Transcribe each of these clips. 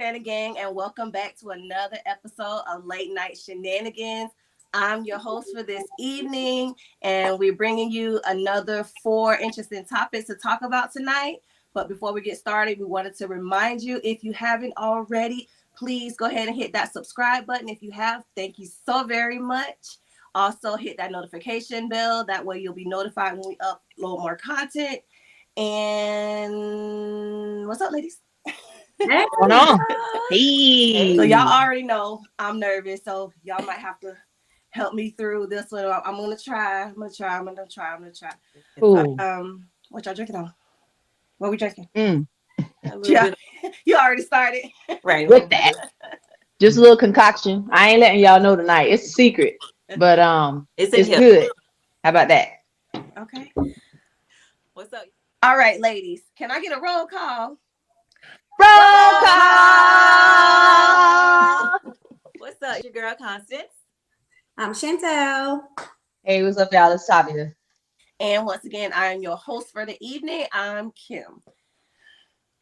Shenanigang, and welcome back to another episode of Late Night Shenanigans. I'm your host for this evening, and we're bringing you another 4 interesting topics to talk about tonight. But before we get started, we wanted to remind you, if you haven't already, please go ahead and hit that subscribe button. If you have, thank you so very much. Also, hit that notification bell. That way you'll be notified when we upload more content. And what's up, ladies? Hey. What's going on? Hey. So y'all already know I'm nervous, so y'all might have to help me through this one. I'm gonna try. Cool. What y'all drinking on? What we drinking? Yeah, you already started. Right with that. Just a little concoction. I ain't letting y'all know tonight. It's a secret, but it's good. How about that? Okay. What's up? All right, ladies. Can I get a roll call? Roll call. What's up? It's your girl Constance. I'm Chantel. Hey, what's up, y'all? It's Tabitha. And once again, I am your host for the evening. I'm Kim.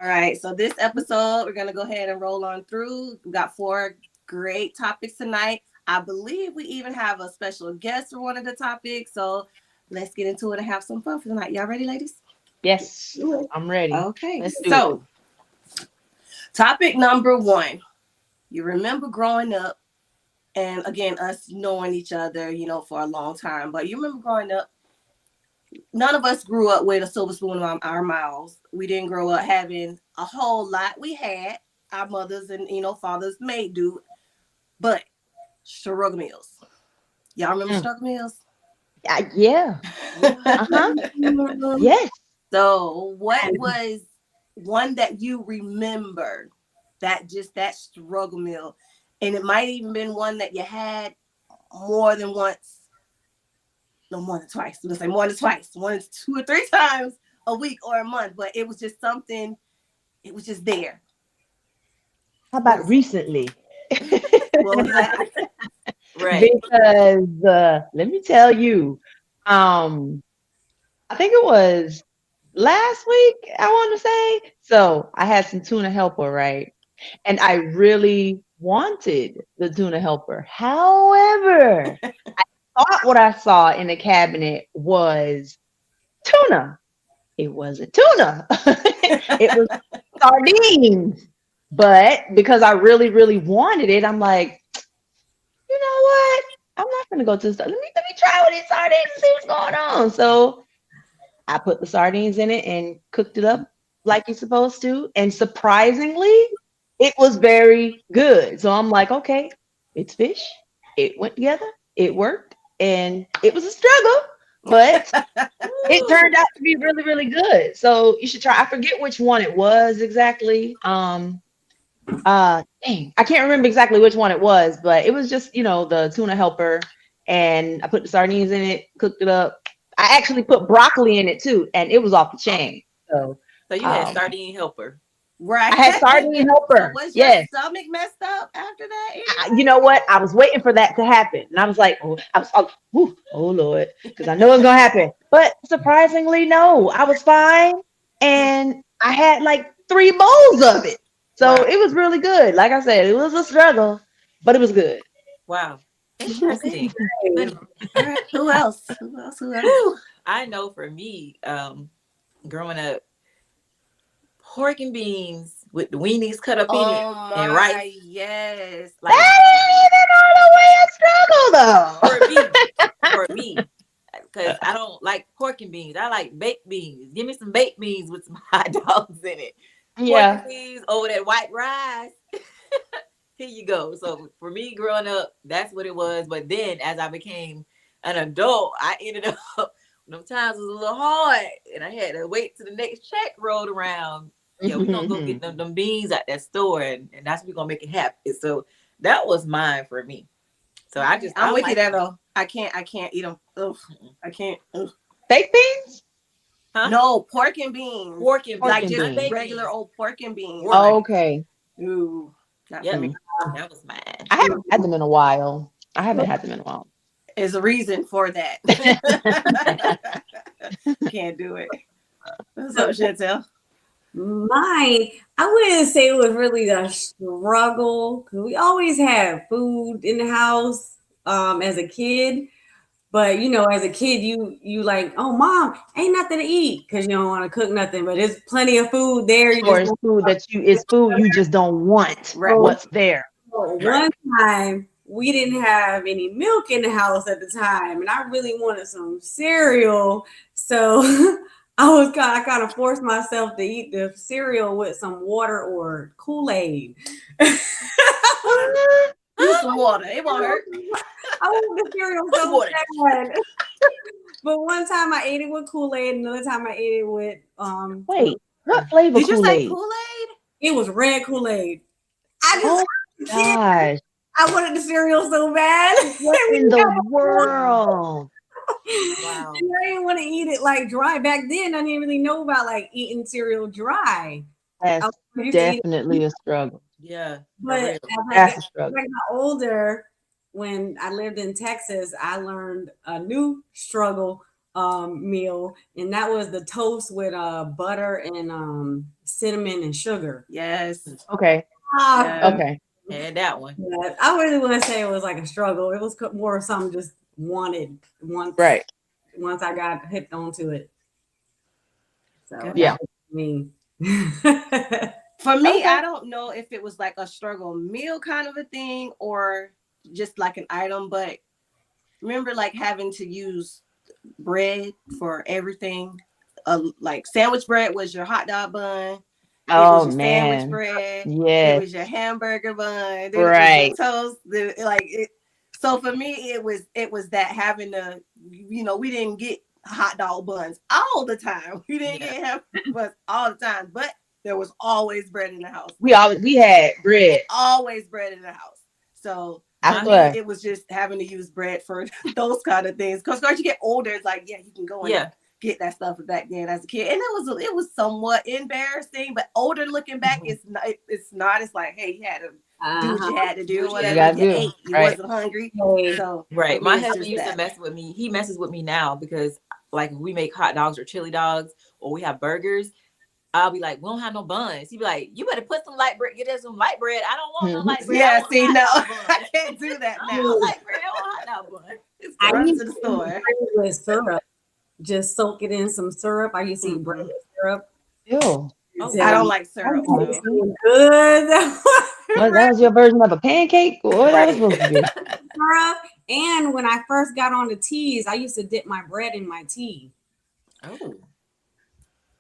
All right, so this episode, we're going to go ahead and roll on through. We got 4 great topics tonight. I believe we even have a special guest for one of the topics. So let's get into it and have some fun for tonight. Y'all ready, ladies? Yes, I'm ready. Okay, so topic number 1. You remember growing up, and again, us knowing each other, for a long time, but you remember growing up, none of us grew up with a silver spoon in our mouths. We didn't grow up having a whole lot. We had our mothers and, fathers made do, but struggle meals. Y'all remember struggle meals? Yeah. Yes. So what was one that you remember that struggle meal? And it might even been one that you had more than once. No, more than twice. Let's say more than twice. 1, 2, or 3 times a week or a month. But it was just something, it was just there. How about recently? What was that? Right. Because let me tell you, I think it was last week, I want to say. So I had some tuna helper, right? And I really wanted the tuna helper. However, I thought what I saw in the cabinet was tuna. It wasn't tuna. It was sardines. But because I really, really wanted it, I'm like, you know what? I'm not gonna go to the store. Let me try with these sardines and see what's going on. So I put the sardines in it and cooked it up like you're supposed to. And surprisingly, it was very good. So I'm like, okay, it's fish. It went together. It worked. And it was a struggle, but it turned out to be really, really good. So you should try. I forget which one it was exactly. Dang, I can't remember exactly which one it was, but it was just, the tuna helper, and I put the sardines in it, cooked it up. I actually put broccoli in it too, and it was off the chain. So you had sardine helper. Right. I had sardine helper. So was your stomach messed up after that? You know what? I was waiting for that to happen, and I was like, oh Lord, because I know it's gonna happen. But surprisingly, no, I was fine, and I had like 3 bowls of it. So It was really good. Like I said, it was a struggle, but it was good. Wow. Interesting. All right. Who else? I know for me, growing up, pork and beans with the weenies cut up in it and rice. Yes. Like, that ain't even all the way a struggle though. For me. Because I don't like pork and beans. I like baked beans. Give me some baked beans with some hot dogs in it. Yeah. Pork and beans over that white rice. Here you go. So for me growing up, that's what it was. But then as I became an adult, I ended up, them times was a little hard. And I had to wait till the next check rolled around. Yeah, we're going to go get them beans at that store. And that's what we're going to make it happen. So that was mine for me. So I'm with you there though. I can't eat them. Ugh, I can't. Ugh. Baked beans? Huh? No, pork and beans. Pork and beans. Like just regular old pork and beans. Oh, okay. Ooh. Yeah, that was mine. I haven't had them in a while. There's a reason for that. Can't do it. What's up, Chantel? Mine, I wouldn't say it was really a struggle because we always had food in the house as a kid. But as a kid, you like, oh, mom, ain't nothing to eat because you don't want to cook nothing. But there's plenty of food there. You Or just it's don't. food you just don't want Right. So, what's there. Right. one time we didn't have any milk in the house at the time, and I really wanted some cereal. So I kind of forced myself to eat the cereal with some water or Kool-Aid. What? Use some water. It won't hurt. I want the cereal so Water. bad. But one time I ate it with Kool-Aid, another time I ate it with Wait, what flavor Did you say Kool-Aid? Kool-Aid? it was red Kool-Aid. Oh Kid, gosh, I wanted the cereal so bad. what in the world? Wow. And I didn't want to eat it like dry. Back then, I didn't really know about like eating cereal dry. I That's used to eat it, definitely a struggle. Yeah. For but real. as That's a as struggle. I got older, when I lived in Texas, I learned a new struggle meal, and that was the toast with butter and cinnamon and sugar. Yes. Okay, Ah, Yeah. okay. And that one. yeah, I really wouldn't say it was like a struggle. It was more of something just wanted Right. once I got hipped onto it. So Good. Yeah. that was me. For me, Okay. I don't know if it was like a struggle meal kind of a thing or just like an item, but remember like having to use bread for everything. Like sandwich bread was your hot dog bun. It was Oh your sandwich man. bread. It Yes. was your hamburger bun. Then it was your Right. toast. So for me, it was that having to, we didn't get hot dog buns all the time. We didn't Yeah. get hamburger buns all the time, but there was always bread in the house. We had bread. Always bread in the house. So I for me, swear. it was just having to use bread for those kind of things. Because once you get older, it's like, yeah, you can go and Yeah. get that stuff back then as a kid, and it was somewhat embarrassing. But older looking back, it's not. It's like, hey, you had to do what you had to do, or You whatever. gotta You do. ate. You Right. wasn't hungry. Right. So Right. for My me, it's husband just used to that. mess with me. He messes with me now because like if we make hot dogs or chili dogs or we have burgers, I'll be like, we don't have no buns. He'd be like, you better put some light bread, get us some light bread. I don't want no light bread. I Yeah, want see, no, hot dog I bun. can't do that I now. don't want light bread. I want hot dog bun. It's I run used to the to eat store. bread with syrup. Just soak it in some syrup. I used to eat bread Mm-mm. with syrup. Ew. Oh, I don't wow. like syrup, Oh, so see? Good. What, that was your version of a pancake? What that was right. supposed to be? Syrup. And when I first got on the teas, I used to dip my bread in my tea. Oh.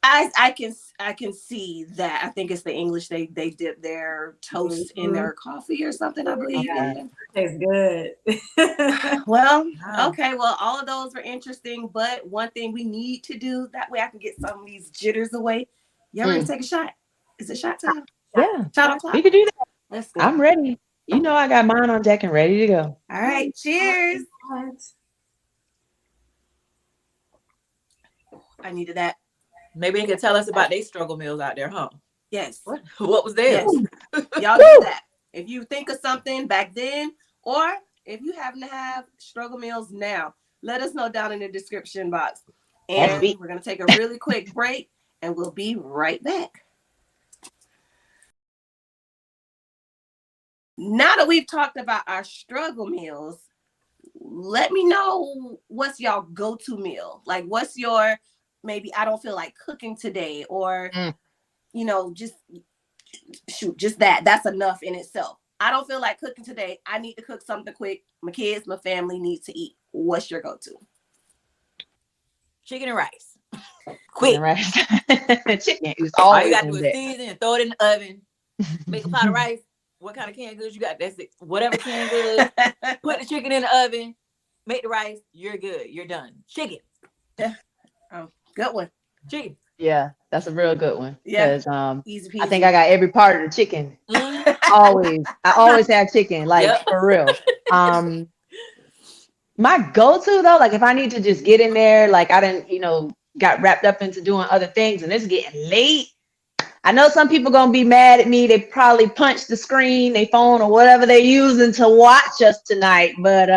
I can see that. I think it's the English. They dip their toast in Mhm. their coffee or something, I believe. Okay. Tastes good. Well, Wow. okay. Well, all of those were interesting, but one thing we need to do that way I can get some of these jitters away. Y'all ready to take a shot? Is it shot time? Yeah, Shot we o'clock. could do that. Let's go. I'm ready. You know I got mine on deck and ready to go. All right. Cheers. I needed that. Maybe they could tell us about their struggle meals out there, huh? Yes. What was theirs? Yes. Y'all do that. If you think of something back then, or if you happen to have struggle meals now, let us know down in the description box. That's And sweet. we're going to take a really quick break and we'll be right back. Now that we've talked about our struggle meals, let me know what's y'all go-to meal. Like, what's your, maybe I don't feel like cooking today, or, just shoot, just that's enough in itself. I don't feel like cooking today. I need to cook something quick. My kids, my family needs to eat. What's your go-to? Chicken and rice. Chicken Quick. rice. Chicken is All you always got to on do is deck. season and throw it in the oven. Make a pot of rice. What kind of canned goods you got? That's it. Whatever canned goods. Put the chicken in the oven. Make the rice. You're good. You're done. Chicken. Good one. Chicken. Yeah, that's a real good one. Yeah. Because Easy peasy. I think I got every part of the chicken. Mhm. I always have chicken, like Yep. for real. My go-to though, like if I need to just get in there, like I didn't, got wrapped up into doing other things and it's getting late. I know some people gonna be mad at me. They probably punched the screen, their phone, or whatever they're using to watch us tonight. But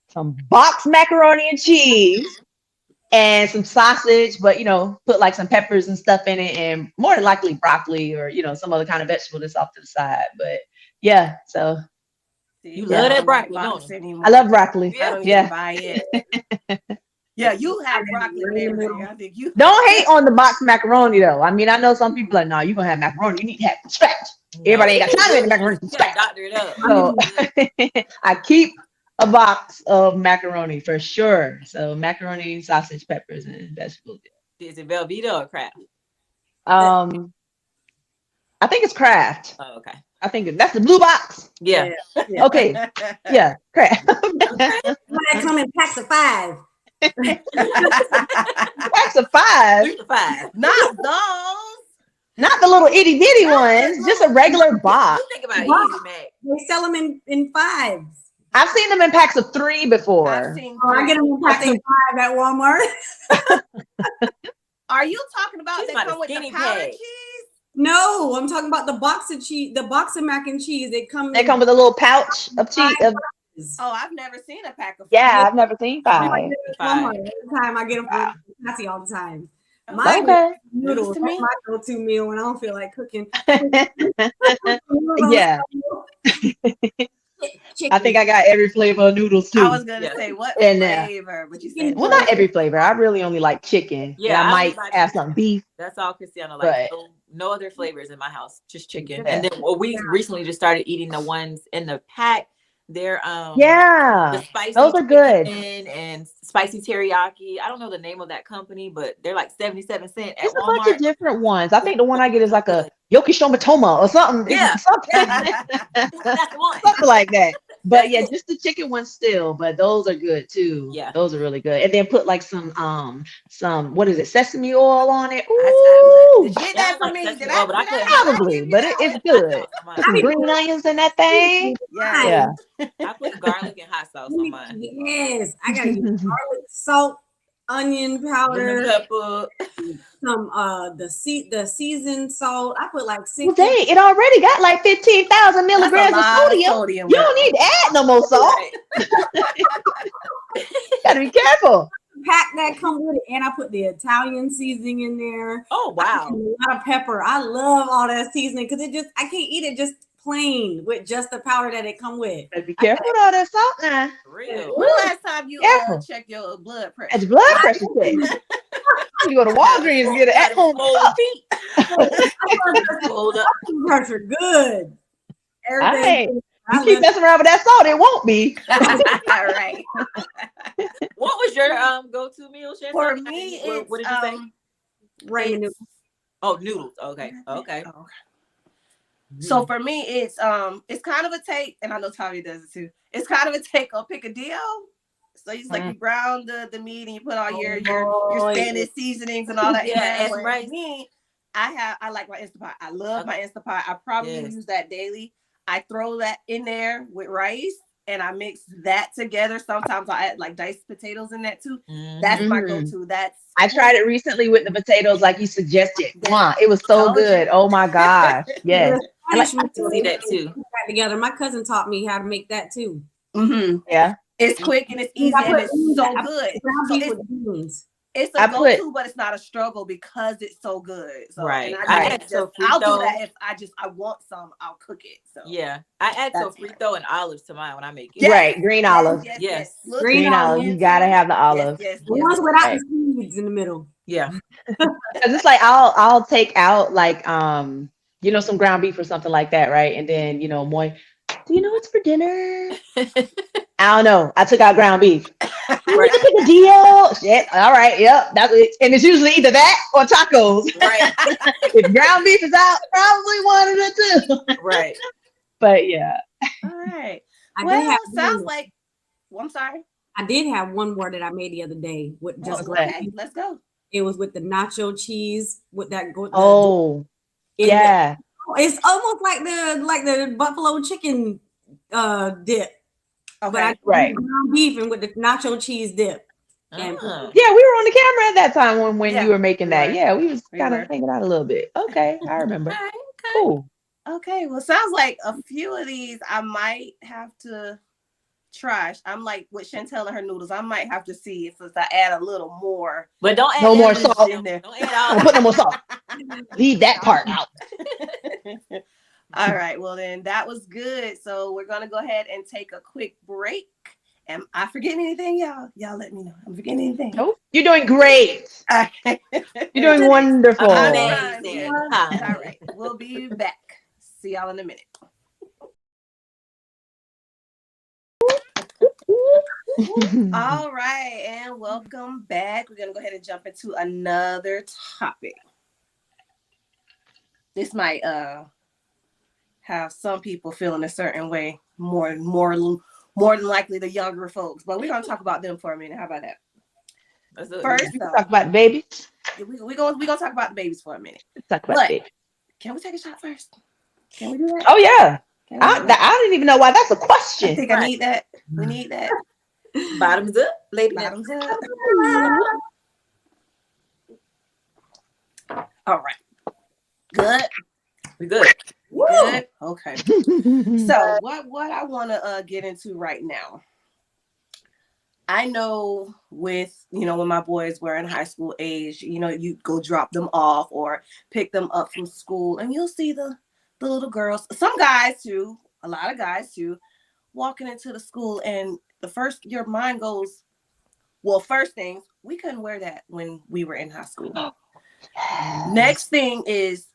some boxed macaroni and cheese and some sausage, but put like some peppers and stuff in it, and more than likely broccoli or some other kind of vegetable that's off to the side. But yeah, so See, You I love yeah, that don't like broccoli, don't box you? I anymore. love broccoli. I Yeah. don't even Yeah, buy it. Yeah, you have broccoli with Right in the everything. middle. I think you. don't hate on the box macaroni though. I mean, I know some people are like, no, you're gonna have macaroni. You need to have it from scratch. No, Everybody ain't got it's time to make the good. macaroni from You gotta scratch. doctor it up. I So mean, I keep a box of macaroni for sure. So macaroni, sausage, peppers, and vegetables. Is it Velveeta or Kraft? Um, I think it's Kraft. Oh, okay. I think that's the blue box. Yeah. yeah, yeah. Okay, yeah, Kraft. When I come in packs of 5. Packs of five, 3 to 5. Not those. not the little itty bitty Not the ones, just a little. regular You box. think about Box. Easy Mac. They sell them in 5s. I've seen them in packs of 3 I've before. seen Oh, I get three. them in I've packs of seen 5 at Walmart. Are you talking about She's they about a come with the skinny powdered pig. cheese? No, I'm talking about the box of cheese, the box of mac and cheese. They come they in come with a little pouch of 5 cheese. boxes. Oh, I've never seen a pack of Yeah, five. I've never seen I've I never get 5. seen it at Walmart 5. all the time. I get them from Cassie all the time. Okay. Mine is Okay. News noodles. to That's me. my go-to meal when I don't feel like cooking. Yeah, I Chicken. think I got every flavor of noodles I too. was gonna Yeah. say what And flavor, but you said well, noodles. not every flavor. I really only like chicken, and Yeah, I I only might buy have chicken. some beef, That's all Christiana likes. but No other flavors in my house, just chicken. And yeah, then we recently just started eating the ones in the pack. They're the yeah, spicy those are good. chicken and spicy teriyaki. I don't know the name of that company, but they're like 77 cents at It's a bunch of Walmart. different ones. I think the one I get is like a Good. Yokoshoma or something. Yeah, It's something. yeah, that's the one. Something like that. But That's yeah, it. just the chicken ones still, but those are good too. Yeah. Those are really good. And then put like some what is it, sesame oil on it. Look, Ooh, did you get Yeah, I that don't from like me? sesame oil, but I put Did I probably, give you but that it's one? hot good. sauce on Put mine. some I green onions in that thing. Yeah. Yeah. I put garlic and hot sauce on mine. Yes, I gotta get garlic, salt, onion Lemon powder, pepper. some the seasoned salt. I put like Well, 6 dang, it already got like 15,000 That's a milligrams of lot of sodium. sodium, You don't girl. need to add no more salt. Right. Gotta be careful. pack that come with it, and I put the Italian seasoning in there. Oh I put wow. a lot of pepper. I love all that seasoning because I can't eat it just plain with just the powder that it come with. Gotta be careful with all that salt now. For real. When the last time you Careful. check your blood That's pressure? blood pressure check. You go to Walgreens and get an at home. Swollen feet. I Swole up. pressure good. All Everything. right. You I keep love messing around with that salt, it won't be. All right. What was your go-to meal, Shannon? For me, it's what did you say? ramen noodles. Oh, noodles. Okay. Okay. Oh. So for me, it's kind of a take, and I know Tommy does it too. It's kind of a take on picadillo. So it's like you brown the meat and you put all your Spanish seasonings and all that. Yeah, in there. and some But rice. me, I like my Instapot. I love my Instapot. I probably Yes. use that daily. I throw that in there with rice and I mix that together. Sometimes I add like diced potatoes in that too. That's my go-to. I tried it recently with the potatoes like you suggested. Mwah, it was so Told you. good. Oh my gosh. Yes. I like to see that too. Together. My cousin taught me how to make that too. Mm-hmm. Yeah. It's quick and it's easy and it's so good. So it's a go-to, but it's not a struggle because it's so good. So, right. And I add I'll do that if I want some. I'll cook it. So yeah, I add sofrito and olives to mine when I make it. Yes. Right. Green olives. Yes. Green olives. You gotta have the olives. Yes. The ones without the seeds in the middle. Yeah. Because it's like I'll take out like some ground beef or something like that, right? And then Moy, do you know what's for dinner? I don't know. I took out ground beef. Right. Pick a deal. Shit. All right. Yep. That's it. And it's usually either that or tacos. Right. If ground beef is out, probably one of the two. Right. But yeah. All right. Sounds like. Well, I'm sorry. I did have one more that I made the other day with just okay. Let's go. It was with the nacho cheese with that. Yeah. It's almost like the buffalo chicken dip. Okay. Right. Ground beef and with the nacho cheese dip. Yeah, we were on the camera at that time when you were making that. Yeah, we was kind of hanging out a little bit. Okay, I remember. Okay. Cool. Okay, well, sounds like a few of these I might have to trash. I'm like with Chantel and her noodles. I might have to see if I add a little more But don't add No that more much. salt. in there. Don't add all Don't put no that. more salt. Leave that part out. All right. Well, then that was good. So we're gonna go ahead and take a quick break. Am I forgetting anything, y'all? Y'all let me know. I'm forgetting anything. Nope. You're doing great. Okay. You're doing I'm wonderful. trying here. Amazing. All right. We'll be back. See y'all in a minute. All right, and welcome back. We're gonna go ahead and jump into another topic. This might have some people feeling a certain way more than likely the younger folks, but we're gonna talk about them for a minute. How about that? First, We can though, talk about babies. we gonna talk about the babies for a minute. Let's talk about But babies. can we take a shot first? Can we do that? Oh yeah. Can we do I that? don't even know why that's a I question. think I need that. We need that. Bottoms up, lady. Bottoms up. All right. Good. We good. Good. Okay. So what I want to get into right now. I know with when my boys were in high school age, you go drop them off or pick them up from school, and you'll see the little girls, some guys too, a lot of guys too, walking into the school, and your mind goes, well, first things, we couldn't wear that when we were in high school. Next thing is,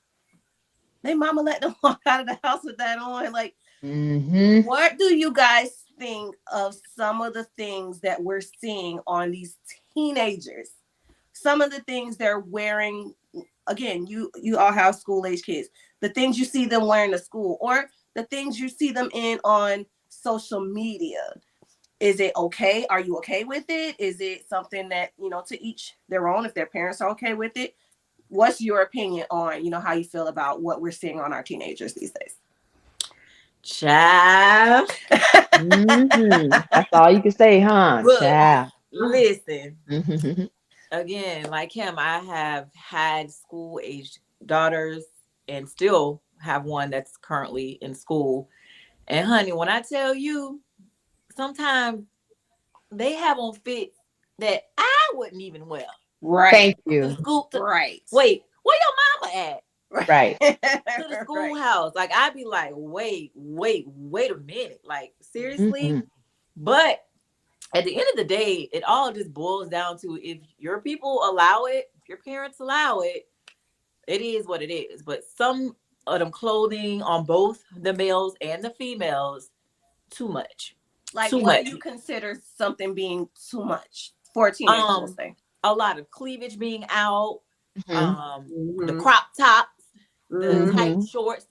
they mama let them walk out of the house with that on. Like, what do you guys think of some of the things that we're seeing on these teenagers? Some of the things they're wearing. Again, you all have school age kids. The things you see them wearing to school, or the things you see them in on social media. Is it okay? Are you okay with it? Is it something that, to each their own, if their parents are okay with it? What's your opinion on, how you feel about what we're seeing on our teenagers these days? Child. That's all you can say, huh? Look, Child. listen. Again, like him, I have had school age daughters and still have one that's currently in school. And honey, when I tell you, sometimes they have on fits that I wouldn't even wear. Right. Thank To you. school, Right. wait, where your mama at? Right. To the schoolhouse. Like, I'd be like, wait a minute. Like, seriously? But at the end of the day, it all just boils down to, if your people allow it, if your parents allow it, it is what it is. But some of them clothing on both the males and the females, too much. Like, too what much. do you consider something being too much for a teenager? A lot of cleavage being out, Mm-hmm. the crop tops, the tight Mm-hmm. shorts,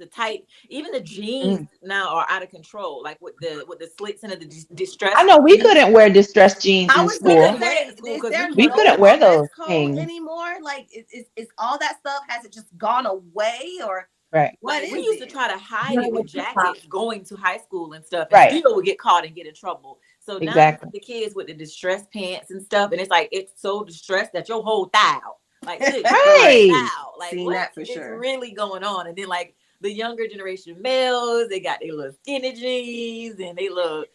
even the jeans now are out of control. Like with the slits and the distress. I know we couldn't wear distressed jeans I in was gonna school. say, in school is 'cause there we We no couldn't wear dress those code things. anymore? Like, is all that stuff, has it just gone away, or Right. what Like, is we used it? to try to hide it with jackets going to high school and stuff, and Right. still would get caught and get in trouble. So now you Exactly. see the kids with the distressed pants and stuff, and it's like, it's so distressed that your whole thigh out. Like, literally, Right. thigh out. Like, Seen what that for is sure. really going on? And then, like, the younger generation males, they got their little skinny jeans and they look,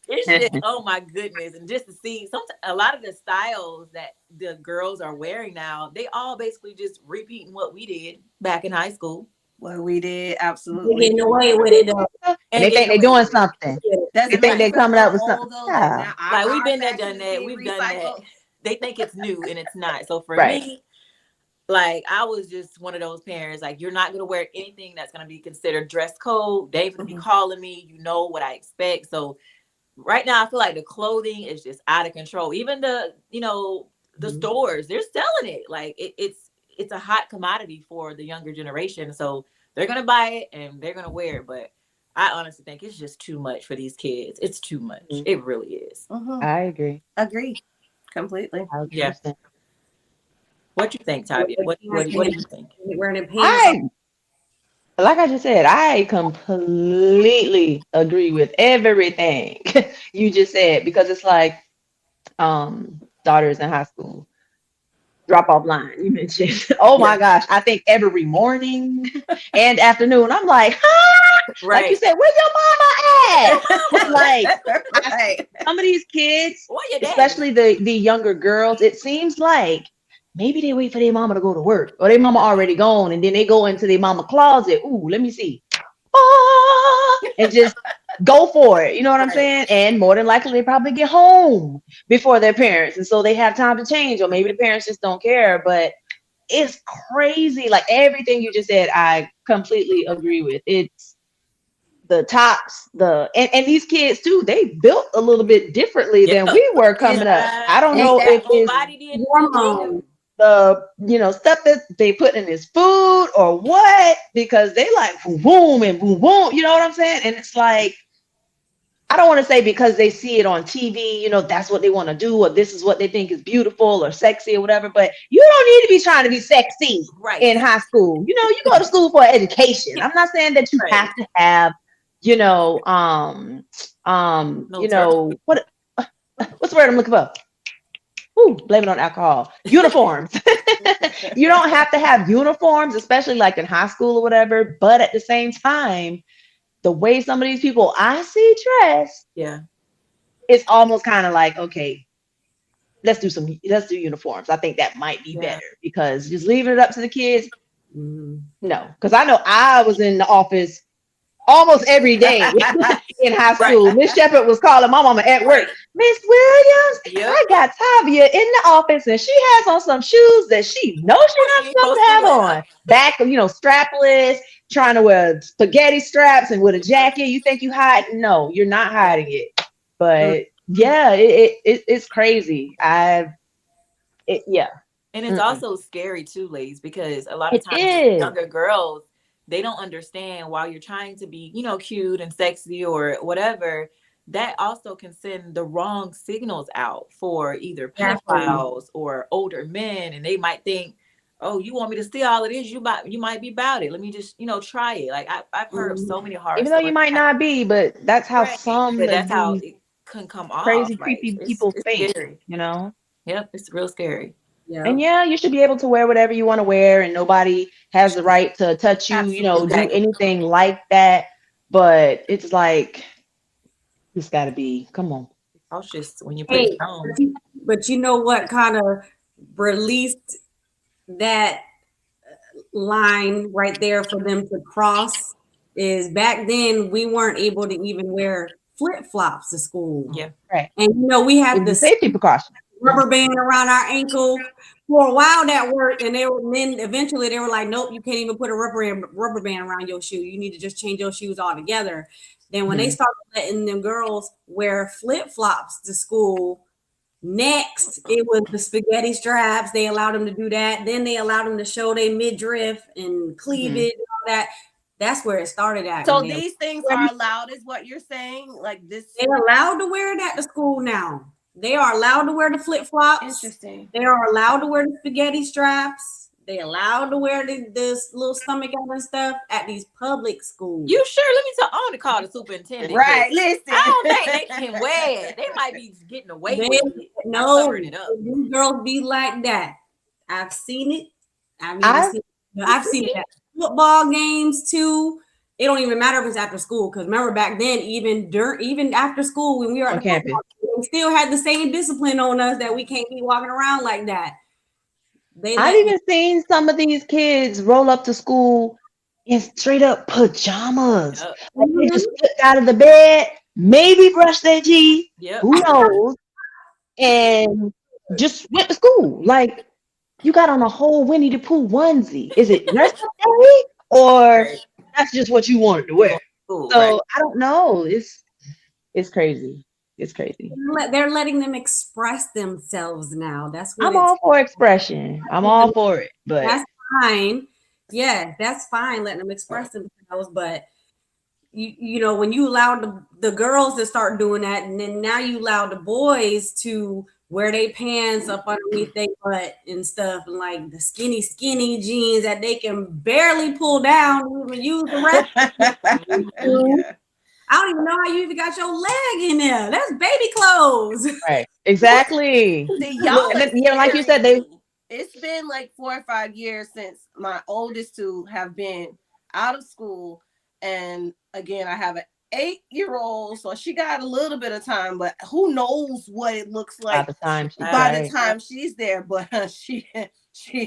it's just, oh my goodness. And just to see a lot of the styles that the girls are wearing now, they all basically just repeating what we did back in high school. What we did, They're absolutely. getting away with it though. And they think they're doing something. Does They it think make they're you feel a coming up little with old something. though? That Yeah. now Like, we've our been there, fashion done is that. being We've done that. recycled? They think it's new and it's not. So for Right. me, like, I was just one of those parents, like, you're not going to wear anything that's going to be considered dress code. They even be calling me, you know what I expect. So right now, I feel like the clothing is just out of control. Even the stores, they're selling it. Like, it's a hot commodity for the younger generation. So they're going to buy it and they're going to wear it. But I honestly think it's just too much for these kids. It's too much. It really is. I agree. Agree completely. Yeah. 100%. What you think, Tavia? What do you think? Wearing the pants. Like I just said, I completely agree with everything you just said, because it's like daughters in high school. drop off line you mentioned. Oh my gosh. I think every morning and afternoon, I'm like, huh? Like you Right. said, where's your mama at? It's like Right. some of these kids, What your daddy? especially the younger girls, it seems like maybe they wait for their mama to go to work or their mama already gone and then they go into their mama closet. Ooh, let me see. And just go for it. You know what I'm Right. saying? And more than likely, they probably get home before their parents. And so they have time to change, or maybe the parents just don't care. But it's crazy. Like everything you just said, I completely agree with. It's the tops, and these kids too, they built a little bit differently Yep. than we were It's coming up. I don't know That if whole it's exactly. body didn't do what they Hormones. do. the stuff that they put in his food or what, because they like boom boom and boom boom, you know what I'm saying? And it's like, I don't want to say because they see it on TV, that's what they want to do, or this is what they think is beautiful or sexy or whatever. But you don't need to be trying to be sexy Right. in high school. You go to school for education. I'm not saying that you Right. have to have, No turf. what's the word I'm looking for? Ooh, blame it on alcohol. Uniforms. You don't have to have uniforms, especially like in high school or whatever. But at the same time, the way some of these people I see dress, Yeah. it's almost kind of like, okay, let's do uniforms. I think that might be Yeah. better because just leaving it up to the kids, Mhm. no. Because I know I was in the office almost every day in high Right. school. Miss Shepherd was calling my mama at work. Right. Miss Williams, Yep. I got Tavia in the office and she has on some shoes that she knows she's What not she ain't supposed supposed to to have wear? on. Back, strapless, trying to wear spaghetti straps and with a jacket. You think you hide? No, you're not hiding it. But yeah, it's crazy. Yeah, And it's mm-mm. also scary too, ladies, because a lot of It times these is. younger girls, they don't understand while you're trying to be, cute and sexy or whatever, that also can send the wrong signals out for either Exactly. pedophiles or older men. And they might think, oh, you want me to see all of this? You might be about it. Let me just, try it. Like I've heard of Mhm. so many horror Even though you stories. might not be, but that's how Right. some But of that's how these it can come off. crazy, Like creepy it's people it's think, scary. you know? Yep, it's real scary. And Yep. yeah, you should be able to wear whatever you want to wear, and nobody has the right to touch you, Absolutely. do Exactly. anything like that. But it's like, it's got to be, come on. Cautious when you put it Hey, on. but you know what kind of released that line right there for them to cross is back then we weren't able to even wear flip flops to school. Yeah. Right. And we It have was a this safety precaution. Mhm. rubber band around our ankle. For a while that worked, and then eventually they were like, nope, you can't even put a rubber band around your shoe. You need to just change your shoes altogether. Then when they Mhm. started letting them girls wear flip flops to school, next it was the spaghetti straps. They allowed them to do that. Then they allowed them to show their midriff and Mhm. cleavage and all that. That's where it started at when So they these things are allowed, is what you're saying? Like this? they're allowed to wear that to school now. They are allowed to wear the flip flops. Interesting. They are allowed to wear the spaghetti straps. They allowed to wear this little stomach out and stuff at these public schools. You sure? Let me tell. I want to call the superintendent because Right. Listen. I don't think they can wear it. They might be getting away They with it by no, covering it up. these girls be like that. I've seen it. I've even I seen. You I've seen see it it? at football games too. It don't even matter if it's after school because remember back then, even after school when we were at on the football, campus. they still had the same discipline on us that we can't be walking around like that. They I've let even seen some of these kids roll up to school in straight up pajamas. Yep. Like they Mhm. just slipped out of the bed, maybe brushed their teeth, Yep. who knows, and just went to school. Like, you got on a whole Winnie the Pooh onesie. Is it necessary or Right. that's just what you wanted to You wear? going to school, right? So I don't know. It's crazy. It's crazy. They're letting them express themselves now. That's what I'm it's. all for expression. I'm all for it. But That's fine. Yeah, that's fine. Letting them express themselves, but when you allow the girls to start doing that, and then now you allow the boys to wear their pants up underneath their butt and stuff, and like the skinny jeans that they can barely pull down to even use the rest. Mhm. Yeah. I don't even know how you even got your leg in there. That's baby clothes. right. Exactly. See, y'all And are then, like you scaring said, they me. it's been like 4 or 5 years since my oldest two have been out of school. And again, I have an 8-year-old, so she got a little bit of time, but who knows what it looks By like the time she's by the right. time she's there. But she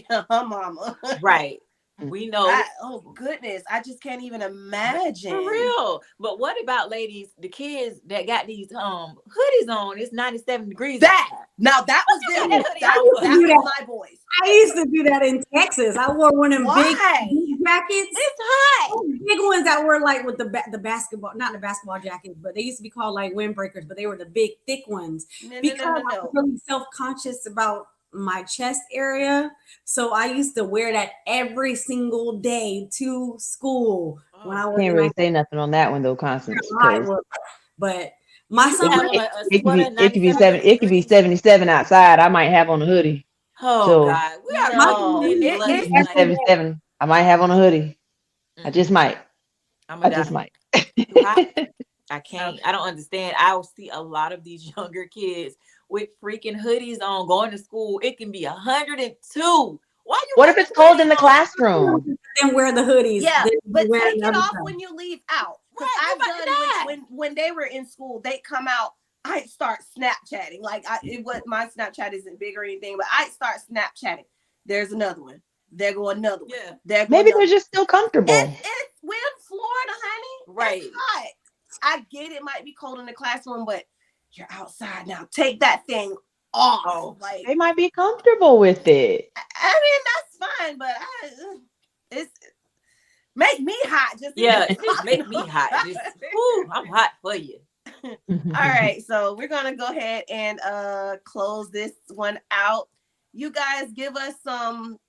her mama. Right. We know Oh goodness, I just can't even for imagine. real. But what about ladies, the kids that got these hoodies on? It's 97 degrees. That that was them. that hoodie on? That was my boys. I used to do that in Texas. I wore one of them big Why? jackets. It's hot. Those big ones that were like with the basketball, not the basketball jackets, but they used to be called like windbreakers, but they were the big thick ones. Because I was really self-conscious about my chest area. So I used to wear that every single day to school when I was Can't in really high say nothing on that one though, Constance. school. But my son, It could be 77 outside. I might have on a hoodie. Oh So God, we are no, bloody. it's 77. I might have on a hoodie. I just might. I just might. I can't. I don't understand. I will see a lot of these younger kids with freaking hoodies on going to school. It can be 102. Why you? What if it's cold in the classroom? then wear the hoodies. Yeah, but wear take it another off stuff. when you leave out. Because Right, I've you about to done when they were in school, they come out. I start Snapchatting. Like my Snapchat isn't big or anything, but I start Snapchatting. There's another one. There go another one. Yeah. There go Maybe another they're just still comfortable. we're in Florida, honey. Right. It's hot. I get it might be cold in the classroom, but you're outside now. Take that thing off. Oh, Like They might be comfortable with it. I mean, that's fine, but it's make me hot. Just just make me hot. Just, whew, I'm hot for you. All right, so we're gonna go ahead and close this one out. You guys give us some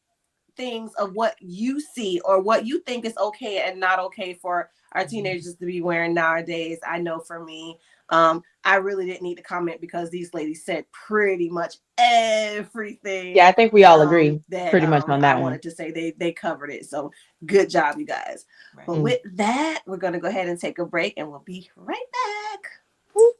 things of what you see or what you think is okay and not okay for our teenagers to be wearing nowadays. I know for me, I really didn't need to comment because these ladies said pretty much everything. Yeah, I think we all agree that, pretty much on that I one. wanted to say they covered it. So good job, you guys. Right. But with that, we're gonna go ahead and take a break and we'll be right back. Oh,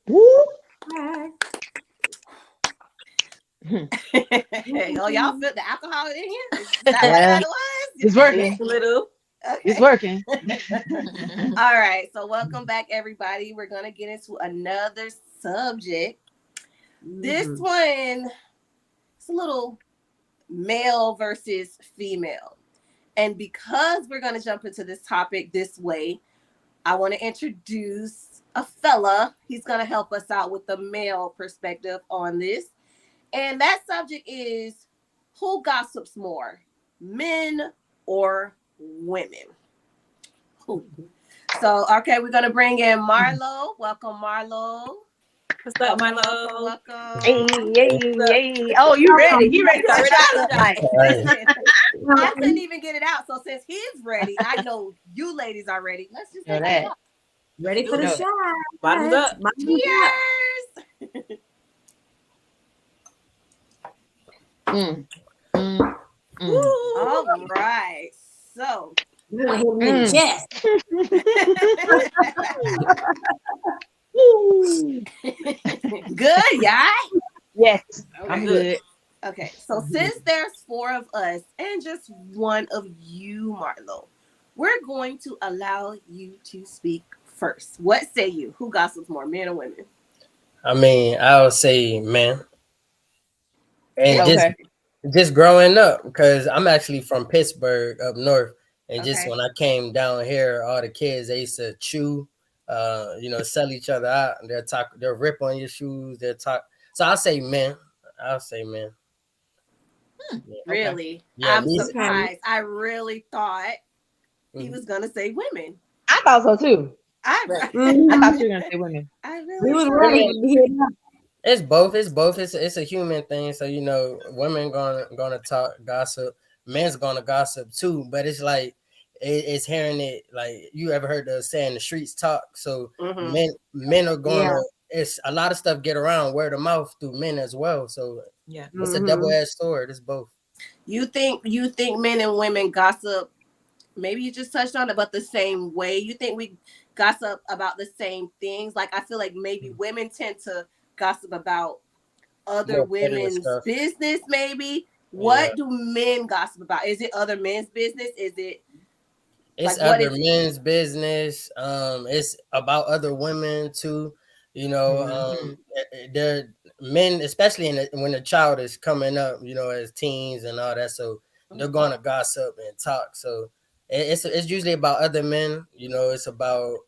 y'all feel the alcohol in here? Is that what it was? It's working. A little. Okay. It's working. All right. So welcome back, everybody. We're gonna get into another subject. This one is a little male versus female. And because we're gonna jump into this topic this way, I want to introduce a fella. He's gonna help us out with the male perspective on this. And that subject is who gossips more, men or women? Who? So, okay, we're going to bring in Marlo. Welcome, Marlo. What's up, my love? Welcome. Hey. Oh, you ready? He ready for the shot tonight. Listen, I couldn't even get it out. So, since he's ready, I know you ladies are ready. Let's just take a shot. Ready for the shot. Bottoms up. Cheers. All right. So, Hit him in the chest. good, yeah. Yes, Okay. I'm good. Okay, so since there's 4 of us and just one of you, Marlo, we're going to allow you to speak first. What say you? Who gossips more, men or women? I mean, I would say men. And Okay. just growing up, because I'm actually from Pittsburgh up north. And just Okay. when I came down here, all the kids, they used to chew, sell each other out. They'll rip on your shoes. They'll talk. So I'll say men. Yeah. Really? Yeah, I'm Lisa. surprised. I really thought he was going to say women. I thought so too. I thought you were gonna say women. really He was thought- ready to hear that. It's both. It's a human thing. So women gonna talk gossip. Men's gonna gossip too. But it's like it's hearing it. Like you ever heard the saying, "The streets talk." So men are gonna. It's a lot of stuff get around word of mouth through men as well. So Yeah, it's a double-edged sword. It's both. You think men and women gossip? Maybe you just touched on it, but the same way. You think we gossip about the same things? Like I feel like maybe women tend to gossip about other More petty women's stuff. business, maybe Yeah. What do men gossip about? Is it other men's business? Is it It's like what other is it? men's business. It's about other women too. You know, Mhm. they're men, especially when the child is coming up. You know, as teens and all that. So they're going to gossip and talk. So it's usually about other men. You know, it's about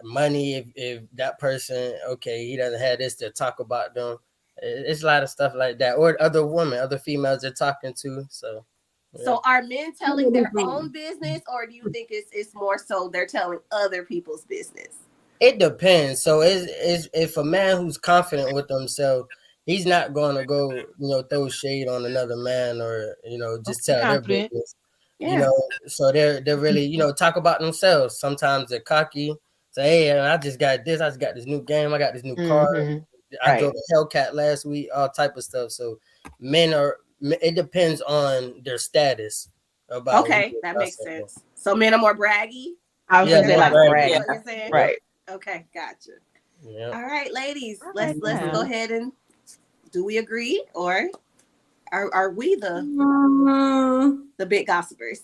money. If that person, okay, he doesn't have this to talk about them. It's a lot of stuff like that, or other women, other females they're talking to. So yeah. So are men telling their own business, or do you think it's more so they're telling other people's business? It depends. So is if a man who's confident with himself, he's not going to go, throw shade on another man or just Okay, tell their confident. business. You Yeah. know, so they're really talk about themselves. Sometimes they're cocky. Say, hey, I just got this. I just got this new game. I got this new car. Mhm. I Right. drove a Hellcat last week. All type of stuff. So men are. It depends on their status about who Okay, they that makes gossip with. sense. So men are more braggy. I was Yeah, gonna say more like Is bragging. what bragging. you're saying? Yep. Right. Okay, gotcha. Yep. All right, ladies, All let's right, let's go now. ahead and do we agree, or are we the big gossipers?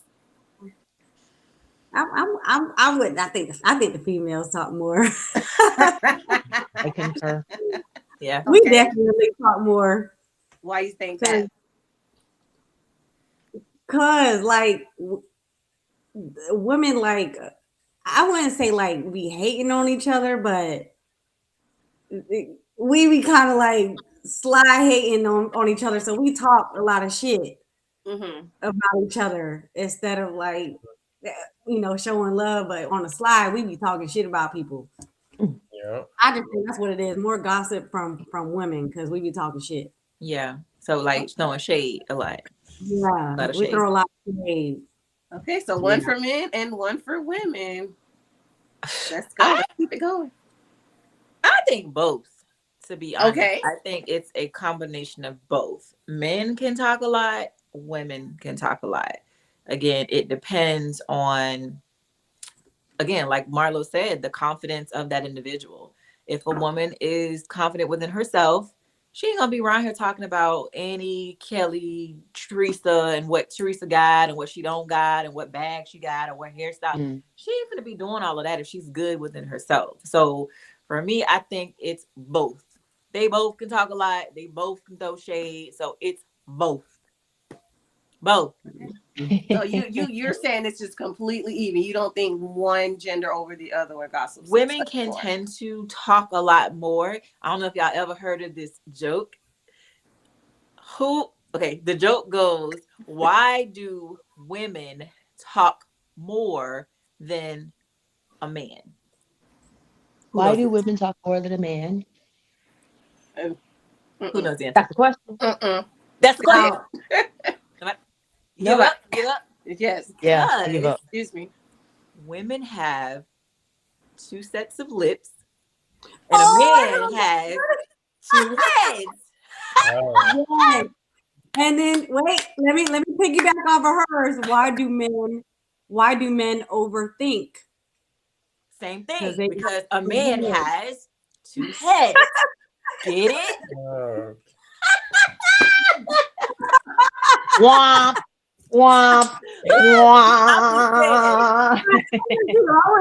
I wouldn't. I think the females talk more. I concur. Yeah. We Okay. definitely talk more Why you think because that? like women like I wouldn't say like we hating on each other, but we be kind of like sly hating on each other. So we talk a lot of shit Mm-hmm. about each other instead of like showing love, but on the slide we be talking shit about people. Yep. I just think that's what it is. More gossip from women because we be talking shit. Yeah. So like throwing shade a lot. A Yeah, lot of we shade. throw a lot of shade. Okay, so Yeah. one for men and one for women. Let's go. I Let's keep it going. I think both. To be honest, Okay. I think it's a combination of both. Men can talk a lot, women can talk a lot. Again, it depends on, again, like Marlo said, the confidence of that individual. If a woman is confident within herself, she ain't gonna be around here talking about Annie, Kelly, Teresa, and what Teresa got and what she don't got and what bag she got or what hairstyle. mm, She ain't gonna be doing all of that if she's good within herself. So for me, I think it's both. They both can talk a lot. They both can throw shade. So it's both. Both. So you're saying it's just completely even. You don't think one gender over the other or gossip Women can tend to talk a lot more. I don't know if y'all ever heard of this joke. Okay, the joke goes, why do women talk more than a man? Who Why knows do this? women talk more than a man? Who knows the answer? That's the question. That's the question. Oh, Give No. up, give up. Yes. Yeah, I give Because up. Excuse me. women have two sets of lips and a oh man has two heads. Oh. yes. And then wait, let me piggyback off of hers. Why do men overthink? Same Because thing, they because a man has two heads. Get it? Oh. Womp, womp, I'm womp.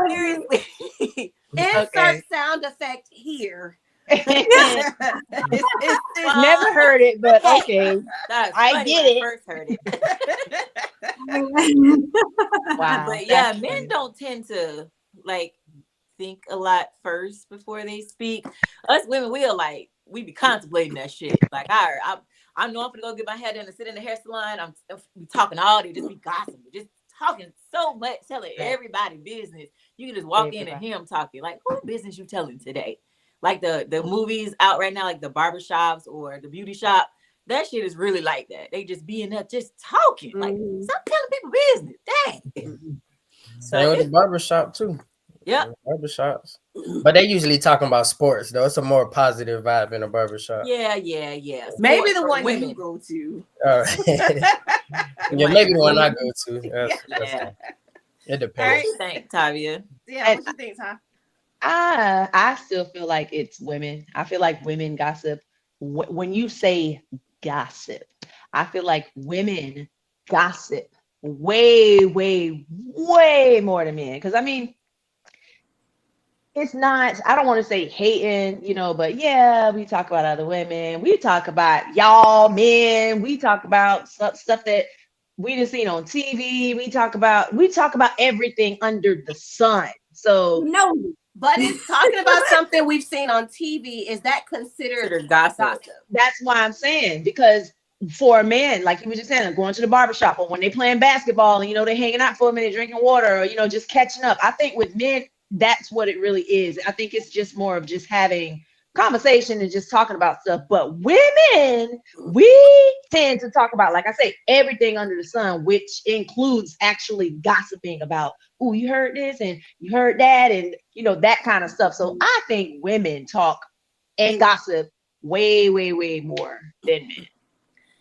Seriously. Insert Okay. sound effect here. It's Never Well, heard it, but hey, okay. that was I funny get when I it. first heard it. Wow, But yeah, that's men funny. don't tend to like think a lot first before they speak. Us women, we be contemplating that shit. Like, all right, I know I'm gonna go get my hair done and sit in the hair salon. I'm be talking all day, just be gossiping, just talking so much, telling everybody business. You can just walk in and Everybody. hear them talking. Like, who business you telling today? Like the movies out right now, like the barber shops or the beauty shop. That shit is really like that. They just be in there just talking. Like, Mhm. stop telling people business. Dang. Same So with the it's barbershop too. yep. Barbershops. But they usually talking about sports though. It's a more positive vibe in a barbershop. Yeah. maybe Sports the for one women. you go to. Yeah, Might maybe be. the one I go to. That's Yeah. fine. It All What right. depends. you think, Tavia? Yeah, And what you think, Ty? I still feel like it's women. I feel like women gossip. When you say gossip, I feel like women gossip way, way, way more than men. Because I mean, it's not, I don't want to say hating, but yeah, we talk about other women. We talk about y'all men. We talk about stuff that we just seen on TV. We talk about everything under the sun. So No. But it's talking about something we've seen on TV. Is that considered Considered gossip. gossip? that's why I'm saying, because for a man, like you were just saying, going to the barbershop or when they playing basketball and they're hanging out for a minute, drinking water, or just catching up. I think with men, that's what it really is. I think it's just more of just having conversation and just talking about stuff. But women, we tend to talk about, like I say, everything under the sun, which includes actually gossiping about, oh, you heard this and you heard that, and that kind of stuff. So I think women talk and gossip way, way, way more than men.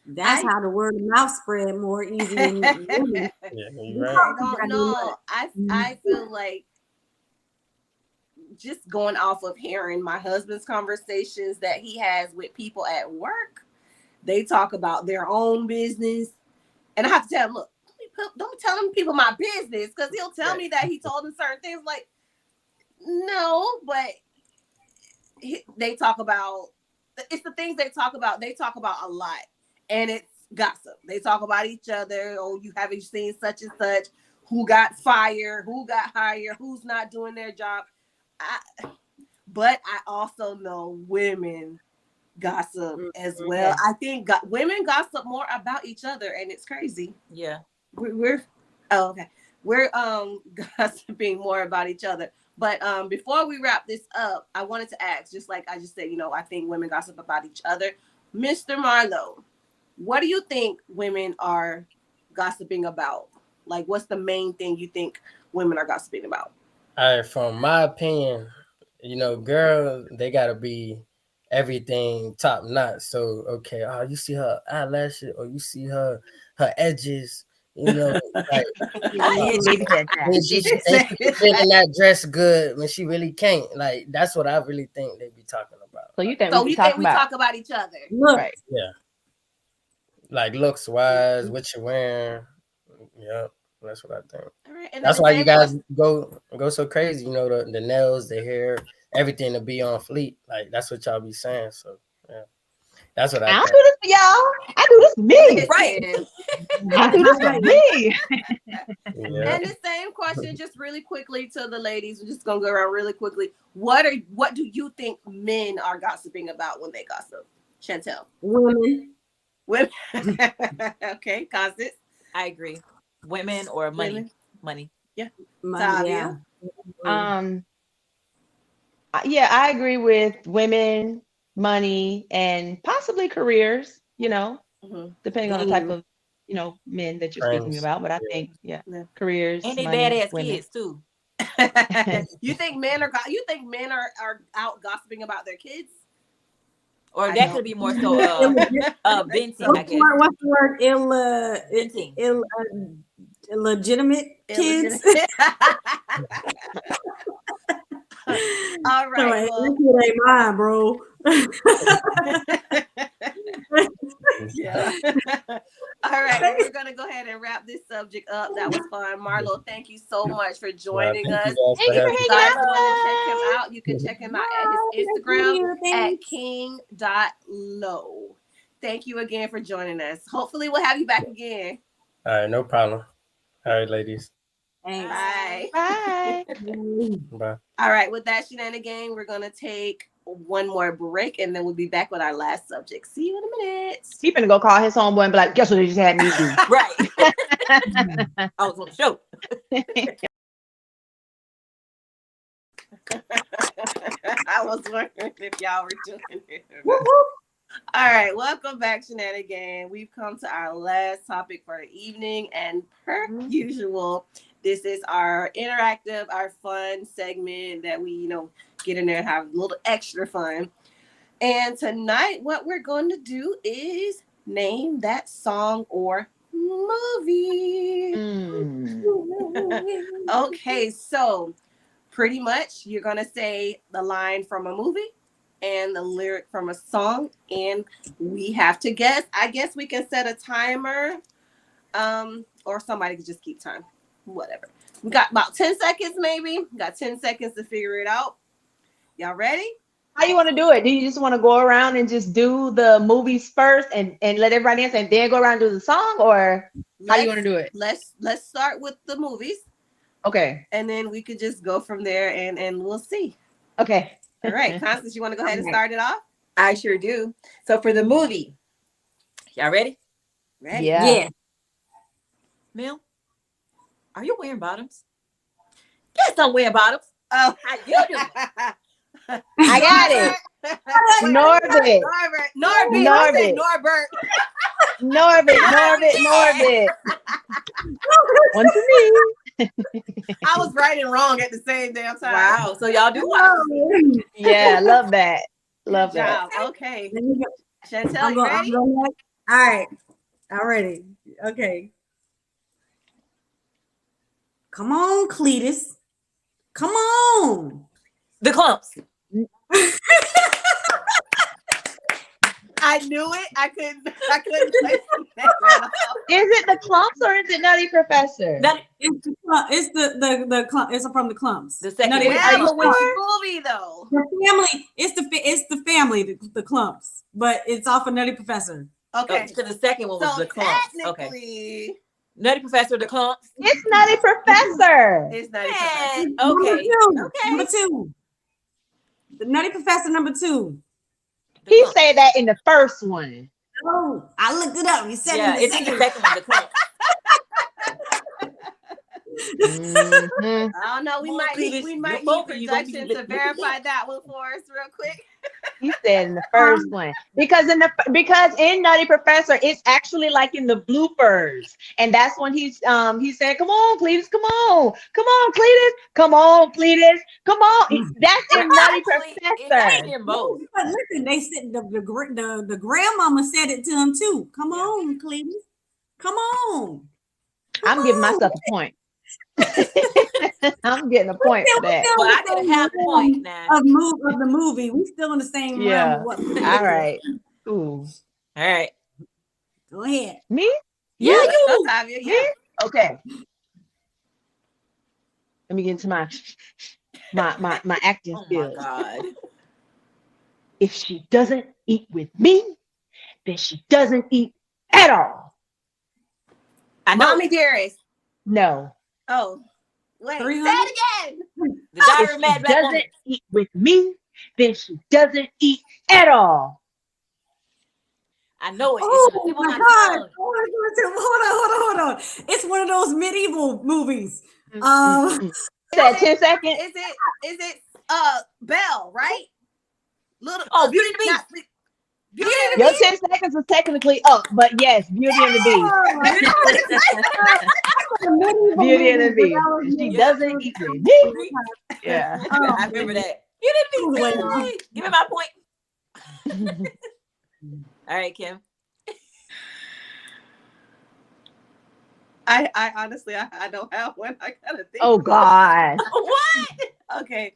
That's how the word of mouth spread more easy than women. Yeah, We you're right. I talk don't about it know. I much. feel like, just going off of hearing my husband's conversations that he has with people at work, they talk about their own business, and I have to tell him, look, don't tell them people my business, because he'll tell me that he told them certain things. Like, no, but they talk about, it's the things they talk about. They talk about a lot, and it's gossip. They talk about each other. Oh, you haven't seen such and such, who got fired, who got hired, who's not doing their job. But I also know women gossip as well. Yeah. I think women gossip more about each other, and it's crazy. Yeah. We're oh, okay. We're gossiping more about each other. But before we wrap this up, I wanted to ask, just like I just said, I think women gossip about each other. Mr. Marlowe, what do you think women are gossiping about? Like, what's the main thing you think women are gossiping about? All right, from my opinion, girls, they gotta be everything top notch. So okay, you see her eyelashes or you see her edges, like Baby said that. and she fitting that dress good when she really can't. Like that's what I really think they be talking about. So you Like, think we So be you think talking we about, talk about each other? Look, right? yeah, like looks wise, what you're wearing. Yeah, that's what I think. All right. And then That's the why you same guys question. go so crazy. The nails, the hair, everything to be on fleet. Like that's what y'all be saying. So yeah, that's what I I don't think. do this for y'all. I do this for me. Right. Listen. I do this for me. Yeah. And the same question, just really quickly to the ladies. We're just gonna go around really quickly. What do you think men are gossiping about when they gossip? Chantel. women. Women. Okay, Constance. I agree. Women or money. Women. Money. Yeah. Yeah. Tavia. Um, yeah, I agree with women, money, and possibly careers, Mhm. depending on the type Damn. of, men that you're speaking Friends. about. But I Yeah. think, yeah, Yeah. careers, And they money, badass women. kids too. You think men are out gossiping about their kids? Or I that don't. could be more so venting, I guess. What's the word? Venting. Illegitimate kids. Illegitimate. All So, right. hey, Well, this kid ain't mine, bro. yeah. All right. Well, we're going to go ahead and wrap this subject up. That was fun. Marlo, thank you so much for Well, joining thank you us. guys Thank for you for If having you hanging guys out with want to check him us. out, you can check him out at his Nice to Instagram meet you. at Thanks. king.low. Thank you again for joining us. Hopefully, we'll have you back again. All right, no problem. All right, ladies. Thanks. Bye. Bye. Bye. All right. With that shenanigan, we're going to take one more break and then we'll be back with our last subject. See you in a minute. He finna go call his homeboy and be like, guess what they just had me do? Right. I was on the show. I was wondering if y'all were doing it. All right, welcome back, Shenanigan. We've come to our last topic for the evening, and per usual, this is our interactive, our fun segment that we, get in there and have a little extra fun. And tonight, what we're going to do is name that song or movie. Okay, so pretty much you're going to say the line from a movie, and the lyric from a song, and we have to guess. I guess we can set a timer, or somebody can just keep time, whatever. We got about 10 seconds, maybe. We got 10 seconds to figure it out. Y'all ready? How you want to do it? Do you just want to go around and just do the movies first and let everybody answer and then go around and do the song, or how do you want to do it? Let's start with the movies. Okay. And then we could just go from there and we'll see. Okay. All right, Constance, you want to go ahead and start it off? I sure do. So for the movie, y'all ready? Ready? Yeah. Mel, are you wearing bottoms? Yes, I'm wearing bottoms. Oh, How you doing? I got it. Norbit. Norbit. I said Norbert. Norbit. One to me. I was right and wrong at the same damn time. Wow. So y'all do watch. Yeah, love that. Love Good that. job. Okay. Let me go. Chantel, I'm you going. ready? All right. I'm ready. Okay. Come on, Cletus. Come on. The clumps. I knew it. I couldn't place that right off. Is it the clumps or is it Nutty Professor? It's from the clumps. The second Nutty one. Yeah, you but which sure? movie though? The family. It's the family. The clumps, but it's off of Nutty Professor. Okay. So the second one was So the clumps. Okay. technically, Nutty Professor, the clumps. It's Nutty Professor. it's not Man, Number okay. two. Okay. Number two. The Nutty Professor number 2. The He clumps. said that in the first one. Oh, I looked it up. He said Yeah, in the it's in the second. second one, the clumps. Mhm. I don't know. We Come on, might Cletus. need You're both of you gonna production be to verify that one for us real quick. He said in the first one because in Nutty Professor it's actually like in the bloopers, and that's when he said, "Come on, Cletus, come on, Cletus, come on, Cletus, come on." That's in Nutty It's Professor. actually in both. But listen, they said the grandmama said it to him too. Come Yeah. on, Cletus. Come on. I'm giving myself a point. I'm getting a point for that. Well, I get a half a point now. Of the movie. We still in the same Yeah. realm of what movie All it is. right. Ooh. All right. Go ahead. Me? Yeah, Let's you. go, Tavia. Yeah. Me? Okay. Let me get into my acting Oh my skills. God. If she doesn't eat with me, then she doesn't eat at all. I know. Mommy Dearest. No. Oh, wait. Say 300? it again. The Diary If of she Mad Black Woman. doesn't eat with me, then she doesn't eat at all. I know it. Oh It's on the tip of my my God. tongue. Hold on. It's one of those medieval movies. Said 10 seconds. Is it Belle, right? Little Oh, Beauty and the Beast. not Sleep- Beauty and the Your Beast. 10 seconds is technically up, but yes, Beauty and the Beast. Beauty and the Beast. And she doesn't eat with me. Yeah. I remember that. Beauty and the Beast. Give me my point. All right, Kim. I honestly I don't have one. I gotta think. Oh God. What? Okay.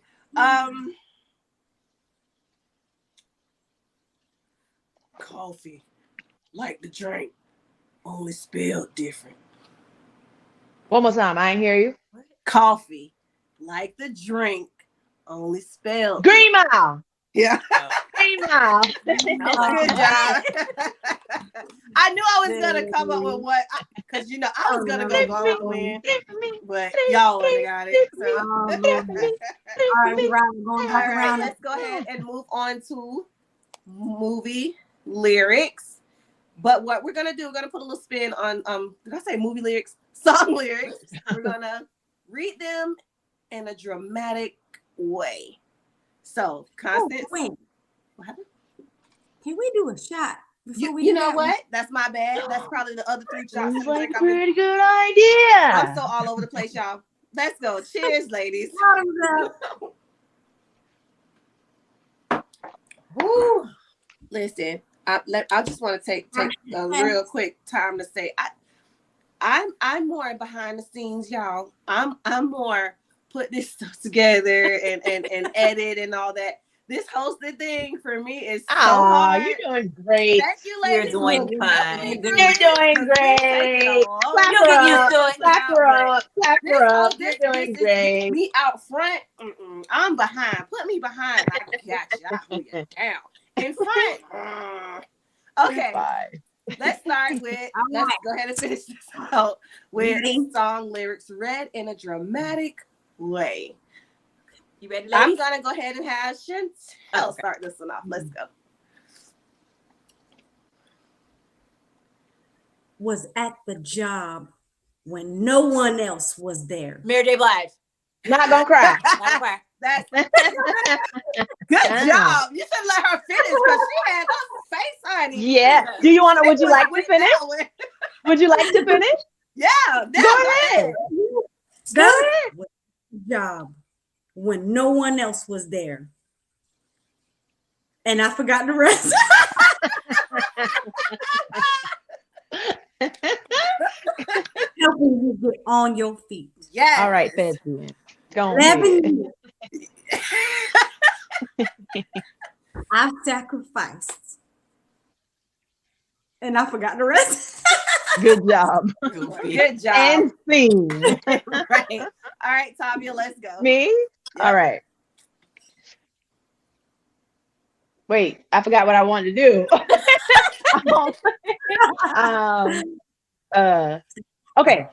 Coffee, like the drink, only spelled different. One more time. I ain't hear you. Coffee, like the drink, only spelled. Green Mile. Yeah. Green Mile. Good job. I knew I was gonna come up with what, because I was gonna go golf man, but y'all wouldn't have got it. So. All right, All right, let's go ahead and move on to movie lyrics. But what we're gonna do, we're gonna put a little spin on did I say movie lyrics? Song lyrics. We're gonna read them in a dramatic way. So, Constance, wait. what happened? Can we do a shot? before we You do know that? what? That's my bad. That's probably the other 3 shots. Sounds in the like drink a I'm in. pretty good idea. I'm so all over the place, y'all. Let's go. Cheers, ladies. Bottoms up. Woo. Listen, I just want to take a real quick time to say I'm more behind the scenes, y'all. I'm more put this stuff together and edit and all that. This hosted thing for me is so Oh, hard. you're doing great. Thank you, You're ladies. doing for fine. helping me You're through You're this, doing 'cause we taking great. a long Clap You'll her get used up. to it. Clap her up. Clap This her whole up. You're this doing is getting great. me out front. I'm behind. Put me behind. I got you. I'll hold you down. In front. You're Okay. fine. Let's start with. All Let's right. go ahead and finish this out with Ready? song lyrics read in a dramatic way. You ready, I'm ladies? gonna go ahead and have Chantel Oh, okay. start this one off. Let's go. Was at the job when no one else was there. Mary J. Blige. Not gonna cry. Not a cry. That's good job. You should let her finish because she had her face, honey. Yeah. Do you want to? Would you like to With finish? that one. Would you like to finish? Yeah. Go ahead. Go ahead. Was at the job when no one else was there. And I forgot the rest. Helping you get on your feet. Yes. All right, Fancy. Go on. 11 years. I've sacrificed. And I forgot the rest. Good job. Good job. And scene. Right. All right, Tavia, let's go. Me? Yep. All right. Wait, I forgot what I wanted to do. Okay.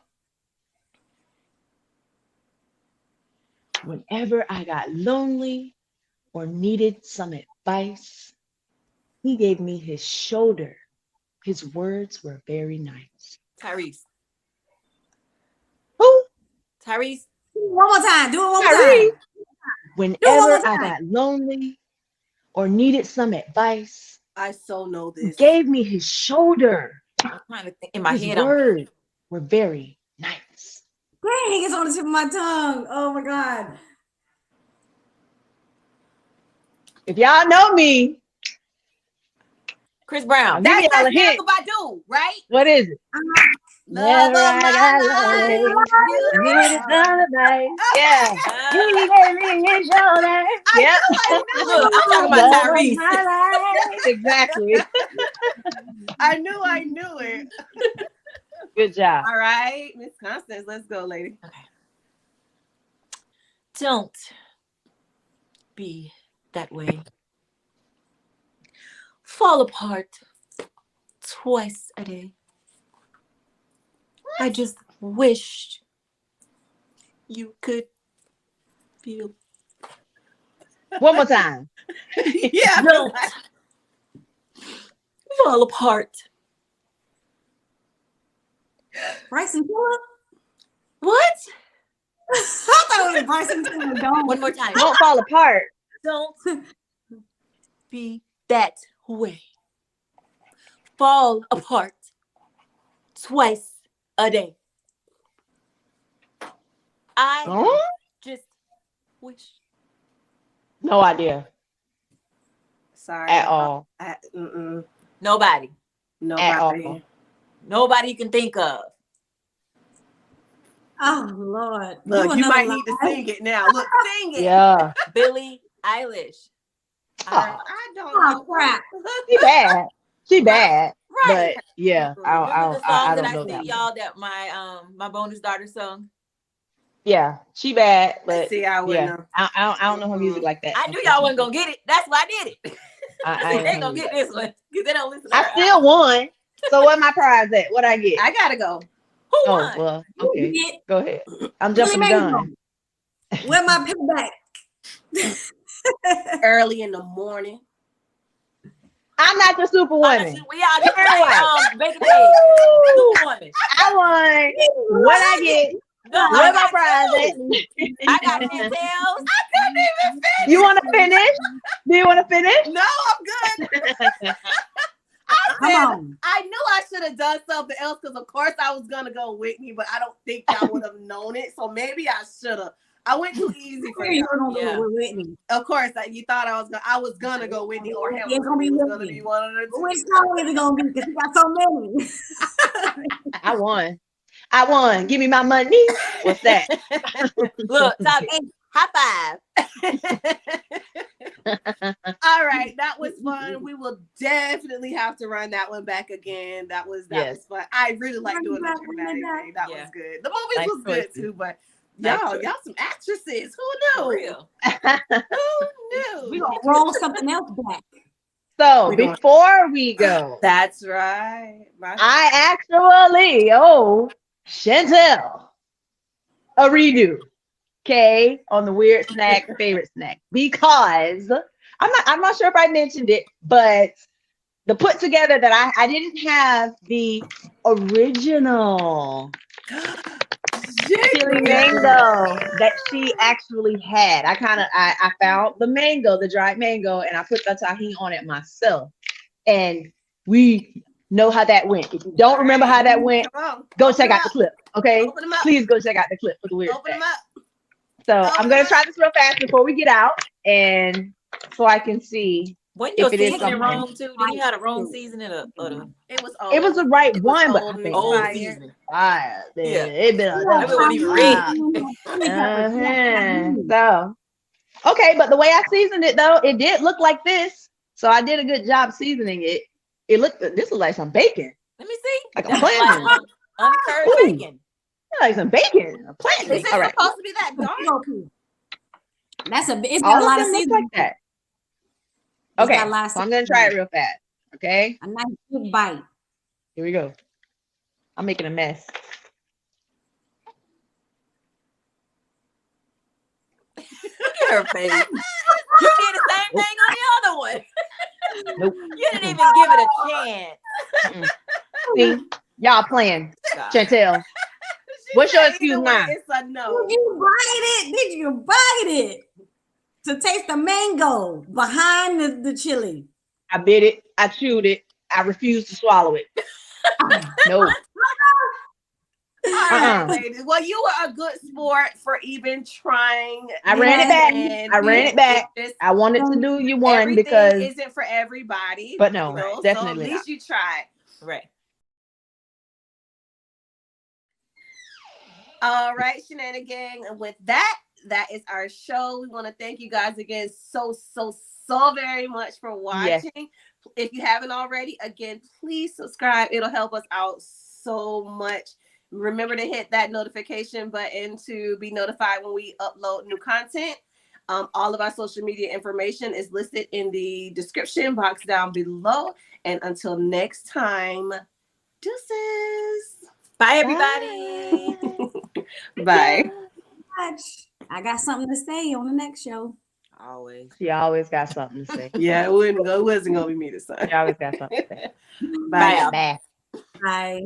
Whenever I got lonely or needed some advice, he gave me his shoulder. His words were very nice. Tyrese. Who? Tyrese. One more time. Do it one more Tyrese. time. Whenever I got lonely or needed some advice, I so know he this. gave me his shoulder. I'm trying to think in my His head. words were very nice. Dang, it's on the tip of my tongue. Oh my God. If y'all know me, Chris Brown. Give me all That's a hint. Erykah Badu, right? What is it? Love Never of I my got life. lonely. Needed some advice. Yeah. He Ah, gave me his shoulder. Yep. look, I'm talking about Love of Tyrese. my life. Exactly. I knew it. Good job. All right, Miss Constance, let's go, lady. Don't be that way. Fall apart twice a day. I just wished you could feel. One more time. Yeah. Don't fall apart. Bryson Tiller? What? I thought it was Bryson Tiller. Don't. One more time. Don't fall apart. Don't be that way. Fall apart twice a day. I Huh? just wish. No idea Sorry. at all. Nobody. Nobody. Nobody you can think of. Oh Lord. Look, Do you another might line. need to sing it now. Look, sing it. Yeah. Billie Eilish. Oh, I don't Oh, know. crap. she bad. She bad. Right. But yeah, Remember the I song that don't I know sent that. y'all that my bonus daughter sung? Yeah, she bad, but See, I wouldn't yeah, know. I don't know her music like that. I knew y'all wasn't gonna get it. That's why I did it. I They ain't gonna get this one because they don't listen to I her. still won. So what my prize at? What I get? I gotta go. Who Oh won? well, okay. Get Go ahead. I'm Billy jumping the gun. Where my payback? Early in the morning. I'm not the superwoman. We all just Right. bacon eggs. Superwoman. I won. What I get? No, What my got prize two. at? I got Chantel's. You want to finish? Do you want to finish? No, I'm good. Come on. I knew I should have done something else because, of course, I was gonna go Whitney, but I don't think I would have known it. So maybe I should have. I went too easy for You you. were gonna Yeah. go with Whitney. Of course, you thought I was gonna go Whitney or him. It's gonna be It was gonna Whitney. be one of the two. Which song is it gonna be? Because you got so many. I won. I won. Give me my money. What's that? Look, Tommy, high five. All right, that was fun. We will definitely have to run that one back again. That was fun. I really like doing the Shenanigang. That was good. The movies Nice was good choices. too, but Nice y'all choice. some actresses. Who For knew? real. Who We knew? gonna roll something else back. So We doing- before we go, That's right. I actually owe Chantel a redo. Okay, on the weird snack, favorite snack, because I'm not sure if I mentioned it, but the put together that I didn't have the original chili mango that she actually had. I found the mango, the dried mango, and I put the tahini on it myself. And we know how that went. If you don't remember how that went, go check out the clip. Okay, Open them up. please go check out the clip for the weird Open snack. them up. So Open I'm gonna them try up. this real fast before we get out, and so I can see Wasn't if your it is seasoning something. wrong too? Didn't you have the wrong seasoning or the It was old. It was the right It was one, but old I and think old expired. seasoning? fire. Yeah. It been a That wasn't even red. So okay, but the way I seasoned it though, it did look like this. So I did a good job seasoning it. This looks like some bacon. Let me see. Like a That's plantain. like uncurried Ooh. bacon. Like some bacon. A plantain. Is it All right. supposed to be that dark? It's got All a lot of of them look seasoning. like that. It's Okay, got a lot of so I'm gonna try it real fast. Okay, A nice big bite. here we go. I'm making a mess. Look at her face. You did the same thing on the other one. Nope. You didn't even give it a chance. See, y'all playing. God. Chantel, what's your excuse now? It's a no. Did you bite it? Did you bite it? To taste the mango behind the chili. I bit it. I chewed it. I refuse to swallow it. No. All right, ladies. Well, you were a good sport for even trying. I ran it back. And I ran it back. just- I wanted to do you one everything because, isn't for everybody. but no, you know, definitely so at least you tried. Right. All right, Shenanigang. And with that is our show. We want to thank you guys again so very much for watching. Yes. If you haven't already, again, please subscribe. It'll help us out so much. Remember to hit that notification button to be notified when we upload new content. All of our social media information is listed in the description box down below. And until next time, deuces. Bye, everybody. Bye. I got something to say on the next show. Always. she always got something to say. Yeah, it wasn't gonna be me this time. She always got something to say. Bye. Bye. Bye.